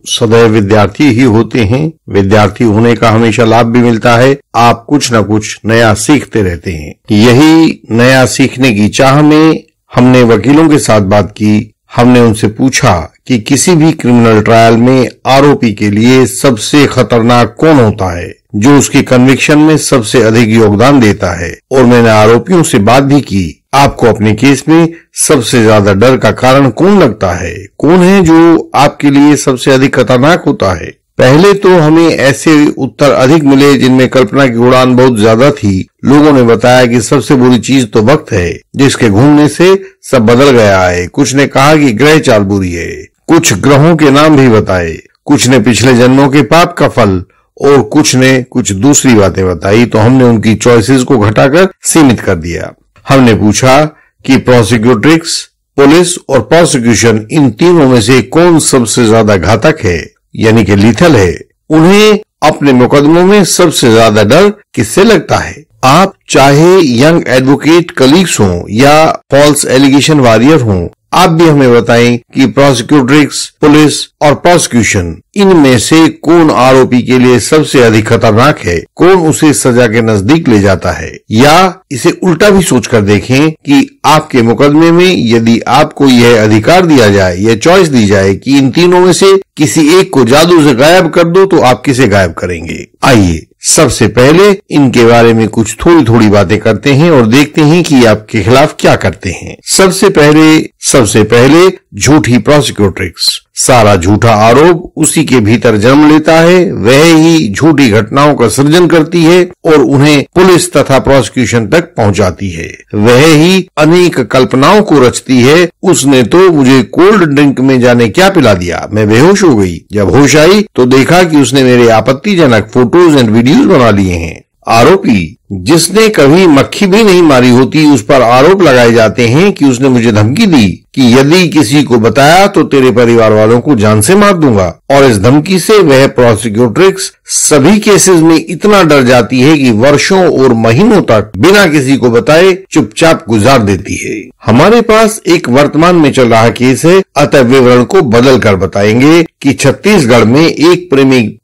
सदैव विद्यार्थी ही होते हैं। विद्यार्थी होने का हमेशा लाभ भी मिलता है, आप कुछ न कुछ नया सीखते रहते हैं। यही नया सीखने की चाह में हमने वकीलों के साथ बात की। हमने उनसे पूछा कि किसी भी क्रिमिनल ट्रायल में आरोपी के लिए सबसे खतरनाक कौन होता है, जो उसकी कन्विक्शन में सबसे अधिक योगदान देता है। और मैंने आरोपियों से बात भी की, आपको अपने केस में सबसे ज्यादा डर का कारण कौन लगता है, कौन है जो आपके लिए सबसे अधिक खतरनाक होता है। पहले तो हमें ऐसे उत्तर अधिक मिले जिनमें कल्पना की उड़ान बहुत ज्यादा थी। लोगों ने बताया कि सबसे बुरी चीज तो वक्त है, जिसके घूमने से सब बदल गया है। कुछ ने कहा कि ग्रह चाल बुरी है, कुछ ग्रहों के नाम भी बताए, कुछ ने पिछले जन्मों के पाप का फल, और कुछ ने कुछ दूसरी बातें बताई। तो हमने उनकी चॉइसेस को घटाकर सीमित कर दिया। हमने पूछा कि प्रोसिक्यूट्रिक्स, पुलिस और प्रोसिक्यूशन, इन तीनों में से कौन सबसे ज्यादा घातक है, यानी कि लीथल है। उन्हें अपने मुकदमों में सबसे ज्यादा डर किससे लगता है। आप चाहे यंग एडवोकेट कलीग्स हों या फॉल्स एलिगेशन वॉरियर हों, आप भी हमें बताएं कि प्रोसिक्यूट्रिक्स, पुलिस और प्रोसिक्यूशन, इनमें से कौन आरोपी के लिए सबसे अधिक खतरनाक है, कौन उसे सजा के नजदीक ले जाता है। या इसे उल्टा भी सोचकर देखें कि आपके मुकदमे में यदि आपको यह अधिकार दिया जाए, यह चॉइस दी जाए कि इन तीनों में से किसी एक को जादू से गायब कर दो, तो आप किसे गायब करेंगे। आइए सबसे पहले इनके बारे में कुछ थोड़ी थोड़ी बातें करते हैं और देखते हैं कि आपके खिलाफ क्या करते हैं। सबसे पहले झूठी प्रोसिक्यूट्रिक्स। सारा झूठा आरोप उसी के भीतर जन्म लेता है। वह ही झूठी घटनाओं का सृजन करती है और उन्हें पुलिस तथा प्रोसिक्यूशन तक पहुंचाती है। वह ही अनेक कल्पनाओं को रचती है। उसने तो मुझे कोल्ड ड्रिंक में जाने क्या पिला दिया, मैं बेहोश हो गई। जब होश आई तो देखा कि उसने मेरे आपत्तिजनक फोटोज एंड वीडियोज बना लिए हैं। आरोपी जिसने कभी मक्खी भी नहीं मारी होती, उस पर आरोप लगाए जाते हैं कि उसने मुझे धमकी दी कि यदि किसी को बताया तो तेरे परिवार वालों को जान से मार दूंगा। और इस धमकी से वह प्रोसिक्यूट्रिक्स सभी केसेस में इतना डर जाती है कि वर्षों और महीनों तक बिना किसी को बताए चुपचाप गुजार देती है। हमारे पास एक वर्तमान में चल रहा केस है, अतः विवरण को बदल कर बताएंगे कि छत्तीसगढ़ में एक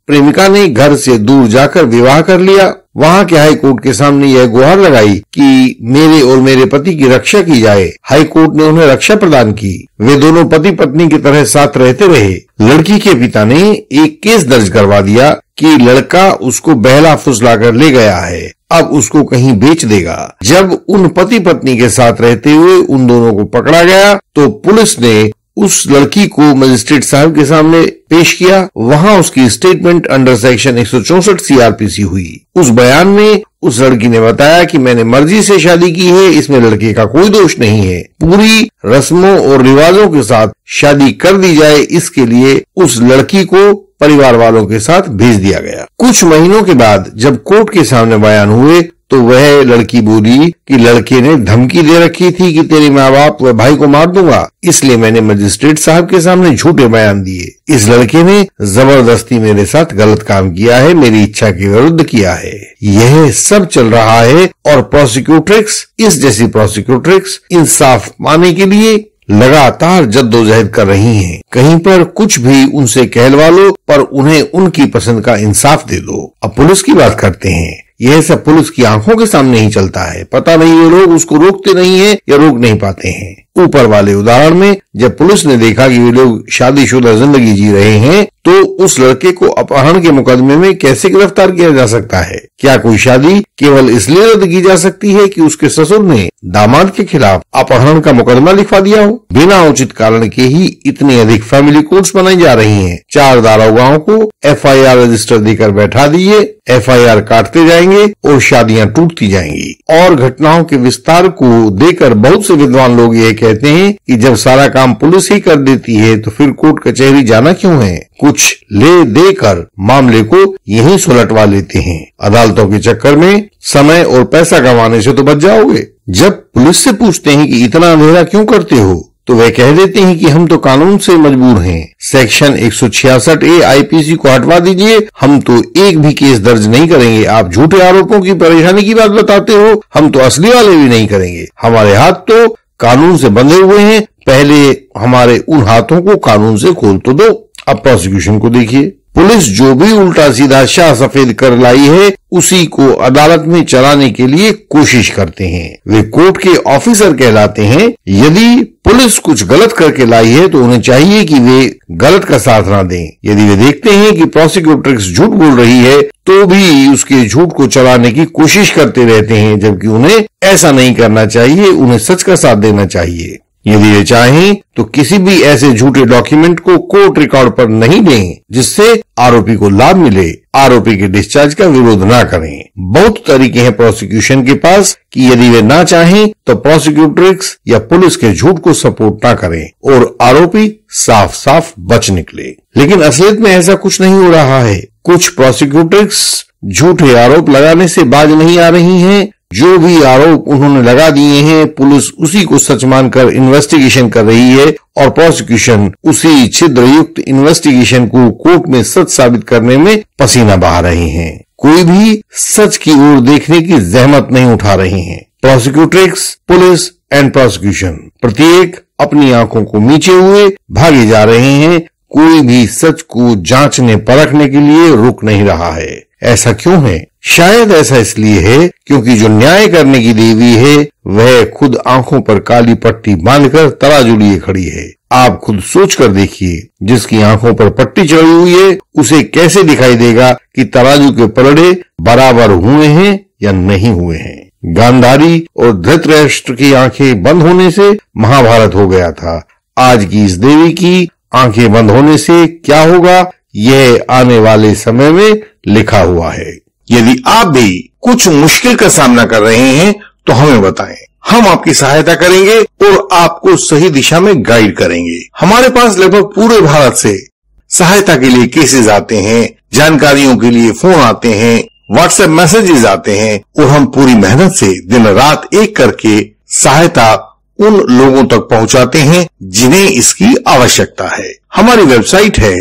प्रेमिका ने घर से दूर जाकर विवाह कर लिया। वहां के हाई कोर्ट के सामने यह गुहार लगाई कि मेरे और मेरे पति की रक्षा की जाए। हाई कोर्ट ने उन्हें रक्षा प्रदान की। वे दोनों पति पत्नी की तरह साथ रहते रहे। लड़की के पिता ने एक केस दर्ज करवा दिया कि लड़का उसको बहला फुसला कर ले गया है, अब उसको कहीं बेच देगा। जब उन पति पत्नी के साथ रहते हुए उन दोनों को पकड़ा गया तो पुलिस ने उस लड़की को मजिस्ट्रेट साहब के सामने पेश किया। वहां उसकी स्टेटमेंट अंडर सेक्शन 164 सीआरपीसी हुई। उस बयान में उस लड़की ने बताया कि मैंने मर्जी से शादी की है, इसमें लड़के का कोई दोष नहीं है। पूरी रस्मों और रिवाजों के साथ शादी कर दी जाए, इसके लिए उस लड़की को परिवार वालों के साथ भेज दिया गया। कुछ महीनों के बाद जब कोर्ट के सामने बयान हुए तो वह लड़की बोली कि लड़के ने धमकी दे रखी थी कि तेरे माँ बाप व भाई को मार दूंगा, इसलिए मैंने मजिस्ट्रेट साहब के सामने झूठे बयान दिए। इस लड़के ने जबरदस्ती मेरे साथ गलत काम किया है, मेरी इच्छा के विरुद्ध किया है। यह सब चल रहा है और प्रोसिक्यूट्रिक्स, इस जैसी प्रोसिक्यूट्रिक्स इंसाफ पाने के लिए लगातार जद्दोजहद कर रही हैं। कहीं पर कुछ भी उनसे कहलवा लो, पर उन्हें उनकी पसंद का इंसाफ दे दो। अब पुलिस की बात करते हैं। यह सब पुलिस की आंखों के सामने ही चलता है। पता नहीं ये लोग उसको रोकते नहीं है या रोक नहीं पाते हैं। ऊपर वाले उदाहरण में जब पुलिस ने देखा कि वे लोग शादीशुदा जिंदगी जी रहे हैं तो उस लड़के को अपहरण के मुकदमे में कैसे गिरफ्तार किया जा सकता है। क्या कोई शादी केवल इसलिए रद्द की जा सकती है कि उसके ससुर ने दामाद के खिलाफ अपहरण का मुकदमा लिखवा दिया हो। बिना उचित कारण के ही इतनी अधिक फैमिली कोर्ट्स बनाई जा रही हैं। 4 दारोगाओं को एफआईआर रजिस्टर देकर बैठा दिए, एफआईआर काटते जाएंगे और शादियां टूटती जाएंगी। और घटनाओं के विस्तार को देकर बहुत से विद्वान लोग ये कहते हैं कि जब सारा काम पुलिस ही कर देती है तो फिर कोर्ट कचहरी जाना क्यों है। कुछ ले देकर मामले को यहीं सुलटवा लेते हैं। अदालतों के चक्कर में समय और पैसा गंवाने से तो बच जाओगे। जब पुलिस से पूछते हैं कि इतना अंधेरा क्यों करते हो तो वे कह देते हैं कि हम तो कानून से मजबूर हैं। सेक्शन 166A आईपीसी को हटवा दीजिए, हम तो एक भी केस दर्ज नहीं करेंगे। आप झूठे आरोपों की परेशानी की बात बताते हो, हम तो असली वाले भी नहीं करेंगे। हमारे हाथ तो कानून से बंधे हुए हैं, पहले हमारे उन हाथों को कानून से खोल तो दो। अब प्रोसिक्यूशन को देखिए। पुलिस जो भी उल्टा सीधा शाह सफेद कर लाई है उसी को अदालत में चलाने के लिए कोशिश करते हैं। वे कोर्ट के ऑफिसर कहलाते हैं। यदि पुलिस कुछ गलत करके लाई है तो उन्हें चाहिए कि वे गलत का साथ ना दें। यदि वे देखते हैं कि प्रोसिक्यूटर्स झूठ बोल रही है तो भी उसके झूठ को चलाने की कोशिश करते रहते हैं, जबकि उन्हें ऐसा नहीं करना चाहिए। उन्हें सच का साथ देना चाहिए। यदि वे चाहें तो किसी भी ऐसे झूठे डॉक्यूमेंट को कोर्ट रिकॉर्ड पर नहीं दें जिससे आरोपी को लाभ मिले। आरोपी के डिस्चार्ज का विरोध ना करें। बहुत तरीके हैं प्रोसिक्यूशन के पास कि यदि वे ना चाहें तो प्रोसिक्यूटर्स या पुलिस के झूठ को सपोर्ट ना करें और आरोपी साफ साफ बच निकले। लेकिन असलियत में ऐसा कुछ नहीं हो रहा है। कुछ प्रोसिक्यूटर्स झूठे आरोप लगाने से बाज नहीं आ रही हैं। जो भी आरोप उन्होंने लगा दिए हैं पुलिस उसी को सच मानकर इन्वेस्टिगेशन कर रही है और प्रोसिक्यूशन उसी छिद्रयुक्त इन्वेस्टिगेशन को कोर्ट में सच साबित करने में पसीना बहा रहे हैं। कोई भी सच की ओर देखने की जहमत नहीं उठा रहे हैं। प्रोसिक्यूटर्स, पुलिस एंड प्रोसिक्यूशन प्रत्येक अपनी आंखों को नीचे हुए भागे जा रहे हैं। कोई भी सच को जांचने परखने के लिए रुक नहीं रहा है। ऐसा क्यों है? शायद ऐसा इसलिए है क्योंकि जो न्याय करने की देवी है वह खुद आंखों पर काली पट्टी बांधकर तराजू लिए खड़ी है। आप खुद सोच कर देखिए, जिसकी आंखों पर पट्टी चढ़ी हुई है उसे कैसे दिखाई देगा कि तराजू के पलड़े बराबर हुए हैं या नहीं हुए हैं। गांधारी और धृतराष्ट्र की आंखें बंद होने से महाभारत हो गया था। आज की इस देवी की आंखें बंद होने से क्या होगा यह आने वाले समय में लिखा हुआ है। यदि आप भी कुछ मुश्किल का सामना कर रहे हैं तो हमें बताएं। हम आपकी सहायता करेंगे और आपको सही दिशा में गाइड करेंगे। हमारे पास लगभग पूरे भारत से सहायता के लिए केसेस आते हैं, जानकारियों के लिए फोन आते हैं, व्हाट्सएप मैसेजेस आते हैं और हम पूरी मेहनत से दिन रात एक करके सहायता उन लोगों तक पहुंचाते हैं जिन्हें इसकी आवश्यकता है। हमारी वेबसाइट है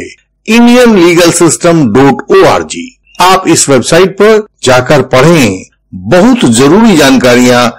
indianlegalsystem.org। आप इस वेबसाइट पर जाकर पढ़ें। बहुत जरूरी जानकारियां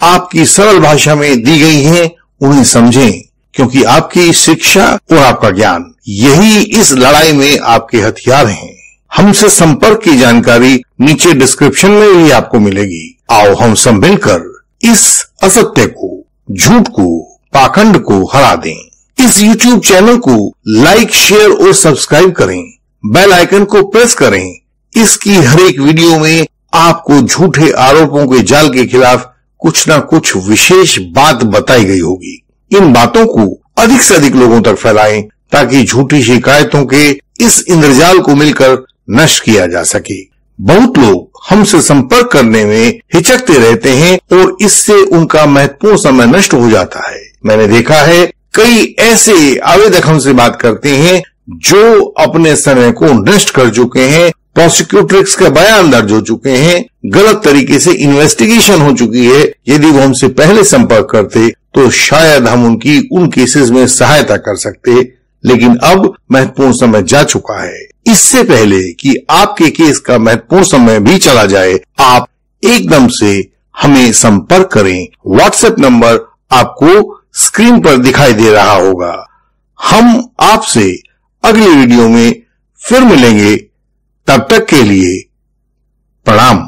आपकी सरल भाषा में दी गई हैं, उन्हें समझें, क्योंकि आपकी शिक्षा और आपका ज्ञान यही इस लड़ाई में आपके हथियार हैं। हमसे संपर्क की जानकारी नीचे डिस्क्रिप्शन में भी आपको मिलेगी। आओ हम सब मिलकर इस असत्य को, झूठ को, पाखंड को हरा दें। इस YouTube चैनल को लाइक, शेयर और सब्सक्राइब करें। बेल आइकन को प्रेस करें। इसकी हर एक वीडियो में आपको झूठे आरोपों के जाल के खिलाफ कुछ न कुछ विशेष बात बताई गई होगी। इन बातों को अधिक से अधिक लोगों तक फैलाएं ताकि झूठी शिकायतों के इस इंद्रजाल को मिलकर नष्ट किया जा सके। बहुत लोग हमसे संपर्क करने में हिचकते रहते हैं और इससे उनका महत्वपूर्ण समय नष्ट हो जाता है। मैंने देखा है कई ऐसे आवेदक हमसे बात करते हैं जो अपने समय को नष्ट कर चुके हैं, प्रोसिक्यूटर्स का बयान दर्ज हो चुके हैं, गलत तरीके से इन्वेस्टिगेशन हो चुकी है। यदि वो हमसे पहले संपर्क करते तो शायद हम उनकी उन केसेस में सहायता कर सकते, लेकिन अब महत्वपूर्ण समय जा चुका है। इससे पहले कि आपके केस का महत्वपूर्ण समय भी चला जाए, आप एकदम से हमें संपर्क करें। व्हाट्सएप नंबर आपको स्क्रीन पर दिखाई दे रहा होगा। हम आपसे अगली वीडियो में फिर मिलेंगे। तब तक के लिए प्रणाम।